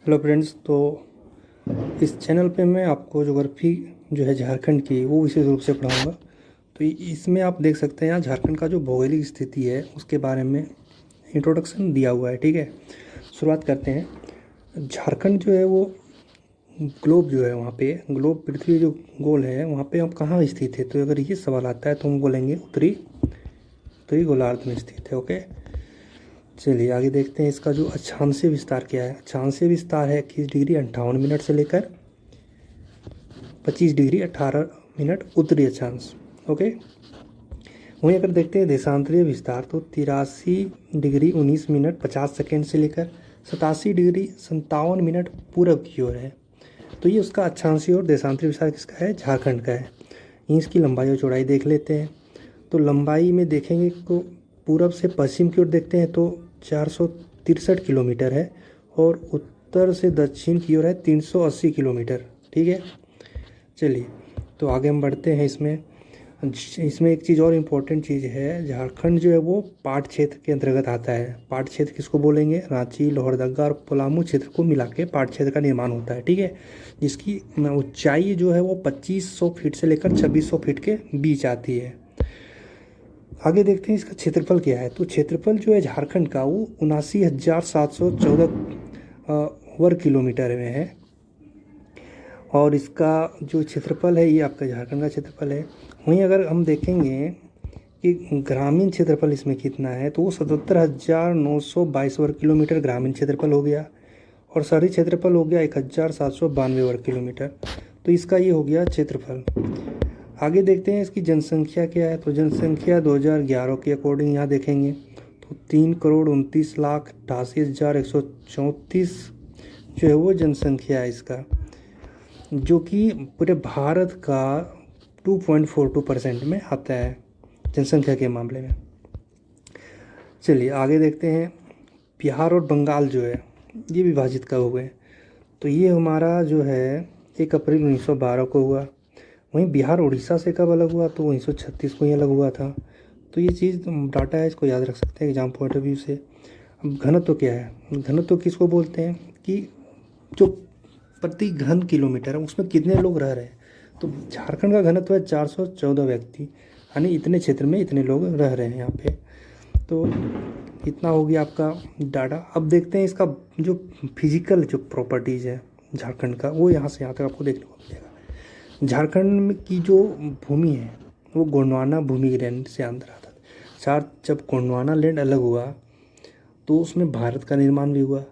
Hello friends. तो इस channel पे मैं आपको ज्योग्राफी जो है झारखंड की वो विशेष रूप से पढ़ाऊंगा। तो इसमें आप देख सकते हैं यहाँ झारखंड का जो भौगोलिक स्थिति है उसके बारे में इंट्रोडक्शन दिया हुआ है। ठीक है, शुरुआत करते हैं। झारखंड जो है वो ग्लोब जो है वहाँ पे ग्लोब पृथ्वी जो गोल है वहाँ पे हम कहाँ स्थित है। तो अगर ये सवाल आता है तो हम बोलेंगे उत्तरी उत्तरी गोलार्ध में स्थित है। ओके, चलिए आगे देखते हैं। इसका जो अक्षांशीय विस्तार क्या है। अक्षांशीय विस्तार है 21 डिग्री 58 मिनट से लेकर 25 डिग्री 18 मिनट उत्तरी अक्षांश। ओके, वहीं अगर देखते हैं देशांतरीय विस्तार तो 83 डिग्री 19 मिनट 50 सेकेंड से लेकर 87 डिग्री 57 मिनट पूरब की ओर है। तो ये उसका अक्षांशीय और देशांतरीय विस्तार किसका है, झारखंड का है। इसकी लंबाई और चौड़ाई देख लेते हैं। तो लंबाई में देखेंगे तो पूरब से पश्चिम की ओर देखते हैं तो 463 किलोमीटर है और उत्तर से दक्षिण की ओर है 380 किलोमीटर। ठीक है, चलिए तो आगे हम बढ़ते हैं। इसमें एक चीज़ और इम्पोर्टेंट चीज़ है, झारखंड जो है वो पाट क्षेत्र के अंतर्गत आता है। पाट क्षेत्र किसको बोलेंगे, रांची, लोहरदगा और पलामू क्षेत्र को मिला के पाट क्षेत्र का निर्माण होता है। ठीक है, जिसकी ऊंचाई जो है वो 2500 फीट से लेकर 2600 फीट के बीच आती है। आगे देखते हैं इसका क्षेत्रफल क्या है। तो क्षेत्रफल जो है झारखंड का वो 79,714 वर्ग किलोमीटर में है। और इसका जो क्षेत्रफल है ये आपका झारखंड का क्षेत्रफल है। वहीं अगर हम देखेंगे कि ग्रामीण क्षेत्रफल इसमें कितना है तो वो 77,922 वर्ग किलोमीटर ग्रामीण क्षेत्रफल हो गया और शहरी क्षेत्रफल हो गया 1,792 वर्ग किलोमीटर। तो इसका ये हो गया क्षेत्रफल। आगे देखते हैं इसकी जनसंख्या क्या है। तो जनसंख्या 2011 के अकॉर्डिंग यहाँ देखेंगे तो 3,29,88,134 जो है वो जनसंख्या है इसका, जो कि पूरे भारत का 2.42% में आता है जनसंख्या के मामले में। चलिए आगे देखते हैं। बिहार और बंगाल जो है ये विभाजित कब हुए। तो ये हमारा जो है 1 अप्रैल 1912 को हुआ। वहीं बिहार उड़ीसा से कब अलग हुआ तो 1936 को ही अलग हुआ था। तो ये चीज़ डाटा है, इसको याद रख सकते हैं एग्जाम पॉइंट ऑफ व्यू से। अब घनत्व क्या है, घनत्व किसको बोलते हैं कि जो प्रति घन किलोमीटर है उसमें कितने लोग रह रहे हैं। तो झारखंड का घनत्व है 414 व्यक्ति, यानी इतने क्षेत्र में इतने लोग रह रहे हैं यहाँ पे। तो इतना हो गया आपका डाटा। अब देखते हैं इसका जो फिजिकल जो प्रॉपर्टीज़ है झारखंड का, वो यहाँ से यहाँ तक आपको देखने को मिलेगा। झारखंड की जो भूमि है वो गोंडवाना भूमि लैंड से अंदर आता है। जब गोंडवाना लैंड अलग हुआ तो उसमें भारत का निर्माण भी हुआ,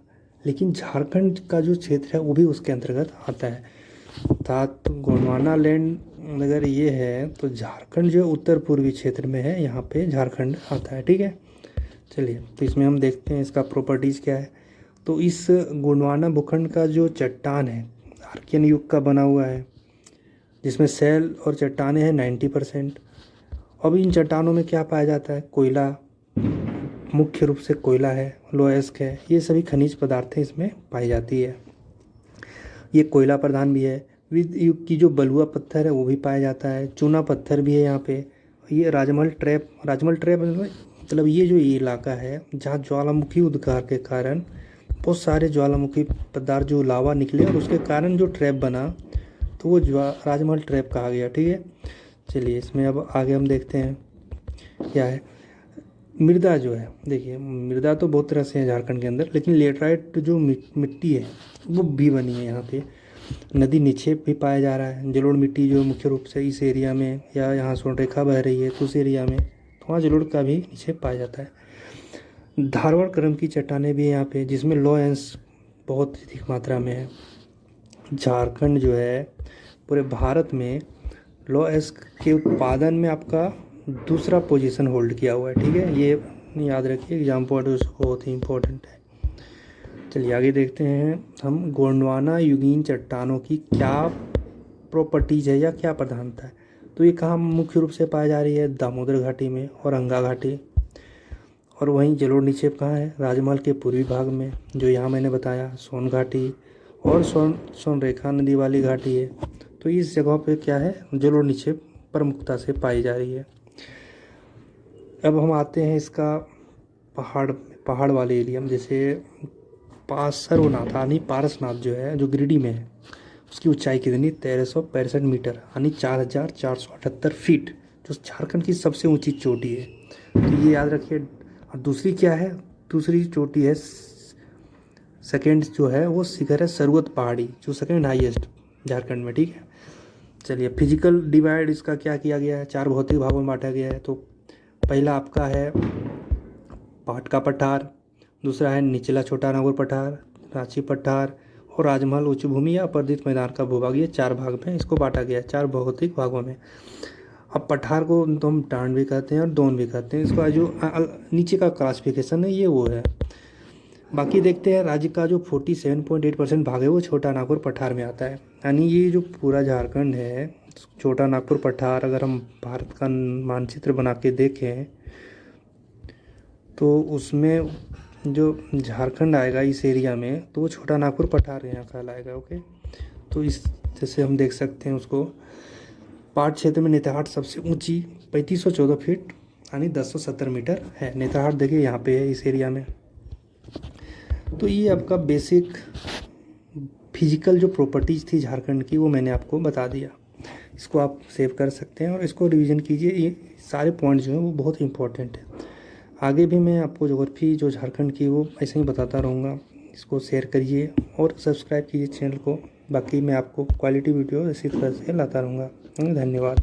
लेकिन झारखंड का जो क्षेत्र है वो भी उसके अंतर्गत आता है। अर्थात गोंडवाना लैंड अगर ये है तो झारखंड जो उत्तर पूर्वी क्षेत्र में है, यहाँ पे झारखंड आता है। ठीक है, चलिए तो इसमें हम देखते हैं इसका प्रॉपर्टीज़ क्या है। तो इस गोंडवाना भूखंड का जो चट्टान है आर्कियन युग का बना हुआ है, जिसमें सेल और चट्टानें हैं 90%। अब इन चट्टानों में क्या पाया जाता है, कोयला, मुख्य रूप से कोयला है, लोएस्क है, ये सभी खनिज पदार्थें इसमें पाई जाती है। ये कोयला प्रधान भी है। विद युग की जो बलुआ पत्थर है वो भी पाया जाता है। चूना पत्थर भी है यहाँ पे। ये राजमहल ट्रैप मतलब ये जो इलाका है जहाँ ज्वालामुखी उद्गार के कारण बहुत सारे ज्वालामुखी पदार्थ जो लावा निकले और उसके कारण जो ट्रैप बना तो वो राजमहल ट्रैप कहा गया। ठीक है, चलिए इसमें अब आगे हम देखते हैं क्या है। मृदा जो है, देखिए मृदा तो बहुत तरह से है झारखंड के अंदर, लेकिन लेटराइट जो मिट्टी है वो भी बनी है यहाँ पे। नदी निक्षेप भी पाया जा रहा है। जलोढ़ मिट्टी जो मुख्य रूप से इस एरिया में, या यहाँ सोनरेखा बह रही है तो उस एरिया में, तो वहाँ जलोढ़ का भी निक्षेप पाया जाता है। धारवाड़ क्रम की चट्टानें भी है यहाँ पे, जिसमें लो एंस बहुत अधिक मात्रा में है। झारखंड जो है पूरे भारत में लो एस्क के उत्पादन में आपका दूसरा पोजीशन होल्ड किया हुआ है। ठीक है, ये याद रखिए, एग्जाम पॉइंट बहुत ही इम्पोर्टेंट है। चलिए आगे देखते हैं हम। गोंडवाना युगीन चट्टानों की क्या प्रॉपर्टीज है या क्या प्रधानता है। तो ये कहाँ मुख्य रूप से पाई जा रही है, दामोदर घाटी में और अंगा घाटी। और वहीं जलोढ़ निक्षेप कहाँ है, राजमहल के पूर्वी भाग में, जो यहाँ मैंने बताया सोन घाटी और सोनरेखा नदी वाली घाटी है। तो इस जगह पे क्या है, जलोढ़ निक्षेप प्रमुखता से पाई जा रही है। अब हम आते हैं इसका पहाड़ वाले एरिया में। जैसे पार्श्वनाथ यानी पारसनाथ जो है, जो गिरिडीह में है, उसकी ऊंचाई कितनी? 1365 मीटर यानी 4478 फीट, जो झारखंड की सबसे ऊंची चोटी है। तो ये याद रखिए। और दूसरी क्या है? दूसरी चोटी है, सेकेंड जो है वो शिखर है सरवत पहाड़ी, जो सेकेंड हाईएस्ट झारखंड में। ठीक है, चलिए फिजिकल डिवाइड इसका क्या किया गया है? 4 भौतिक भागों में बांटा गया है। तो पहला आपका है पाट का पठार, दूसरा है निचला छोटा नागौर पठार, रांची पठार और राजमहल उच्च भूमि या अपर्दित मैदान का भूभाग। ये 4 भाग में इसको बांटा गया है, 4 भौतिक भागों में। अब पठार को तो हम टांड भी कहते हैं और दोन भी कहते हैं। इसका जो नीचे का क्लासिफिकेशन है ये वो है। बाकी देखते हैं, राज्य का जो 47.8% भाग है वो छोटा नागपुर पठार में आता है। यानी ये जो पूरा झारखंड है, छोटा नागपुर पठार, अगर हम भारत का मानचित्र बना के देखें तो उसमें जो झारखंड आएगा इस एरिया में, तो वो छोटा नागपुर पठार यहाँ कहलाएगा। ओके, तो इस जैसे हम देख सकते हैं उसको। पाट क्षेत्र में नेतरहाट सबसे ऊंची 3514 फीट यानी 1070 मीटर है। नेतरहाट देखिए यहाँ पे है इस एरिया में। तो ये आपका बेसिक फिजिकल जो प्रॉपर्टीज़ थी झारखंड की वो मैंने आपको बता दिया। इसको आप सेव कर सकते हैं और इसको रिवीजन कीजिए। ये सारे पॉइंट्स जो हैं वो बहुत इंपॉर्टेंट है। आगे भी मैं आपको ज्योग्राफी जो झारखंड की वो ऐसे ही बताता रहूँगा। इसको शेयर करिए और सब्सक्राइब कीजिए चैनल को। बाकी मैं आपको क्वालिटी वीडियो इसी तरह से लाता रहूँगा। धन्यवाद।